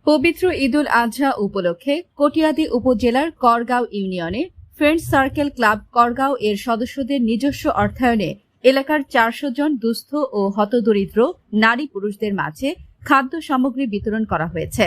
পবিত্র ঈদুল আজহা উপলক্ষে কটিয়াদী উপজেলার করগাঁও ইউনিয়নে ফ্রেন্ডস সার্কেল ক্লাব করগাঁও এর সদস্যদের নিজস্ব অর্থায়নে এলাকার 400 জন দুস্থ ও হতদরিদ্র নারী পুরুষদের মাঝে খাদ্য সামগ্রী বিতরণ করা হয়েছে।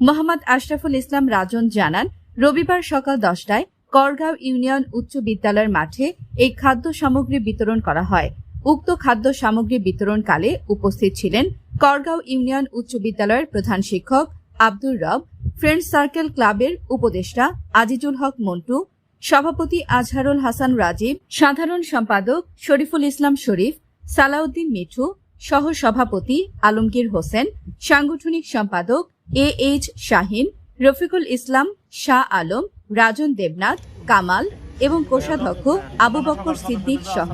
মোহাম্মদ আশরাফুল ইসলাম রাজন জানান, রবিবার সকাল 10টায় করগাঁও ইউনিয়ন উচ্চ বিদ্যালয়ের মাঠে এই খাদ্য সামগ্রী বিতরণ করা হয়। উক্ত খাদ্য সামগ্রী বিতরণকালে উপস্থিত ছিলেন করগাঁও ইউনিয়ন উচ্চ বিদ্যালয়ের প্রধান শিক্ষক আব্দুর রব, ফ্রেন্ডস সার্কেল ক্লাবের উপদেষ্টা আজিজুল হক মন্টু, সভাপতি আজহারুল হাসান রাজীব, সাধারণ সম্পাদক শরীফুল ইসলাম শরীফ, সালাউদ্দিন মিঠু, সহ সভাপতি আলমগীর হোসেন, সাংগঠনিক সম্পাদক AH শাহিন, রফিকুল ইসলাম, শাহ আলম, রাজন দেবনাথ, কামাল এবং কোষাধ্যক্ষ আবু বক্কর সিদ্দিক সহ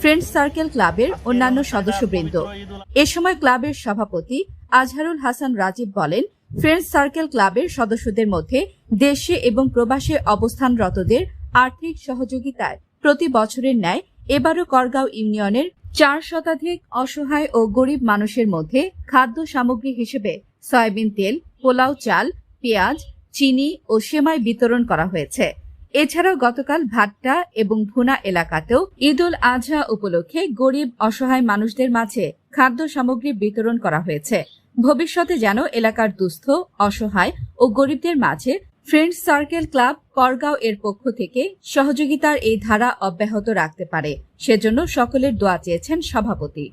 ফ্রেন্ডস সার্কেল ক্লাবের অন্যান্য সদস্যবৃন্দ। এ সময় ক্লাবের সভাপতি আজহারুল হাসান রাজীব বলেন, ফ্রেন্ডস সার্কেল ক্লাবের সদস্যদের মধ্যে দেশে এবং প্রবাসে অবস্থানরতদের আর্থিক সহযোগিতায় প্রতি বছরের ন্যায় এবারও করগাঁও ইউনিয়নের 4 শতাধিক অসহায় ও গরিব মানুষের মধ্যে খাদ্য সামগ্রী হিসেবে সয়াবিন তেল, পোলাও চাল, পেঁয়াজ, চিনি ও সেমাই বিতরণ করা হয়েছে। এছাড়াও গতকাল ভাট্টা এবং ভুনা এলাকাতেও ঈদুল আজহা উপলক্ষে গরিব অসহায় মানুষদের মাঝে খাদ্য সামগ্রী বিতরণ করা হয়েছে। ভবিষ্যতে যেন এলাকার দুস্থ, অসহায় ও গরিবদের মাঝে ফ্রেন্ডস সার্কেল ক্লাব করগাঁও এর পক্ষ থেকে সহযোগিতার এই ধারা অব্যাহত রাখতে পারে, সেজন্য সকলের দোয়া চেয়েছেন সভাপতি।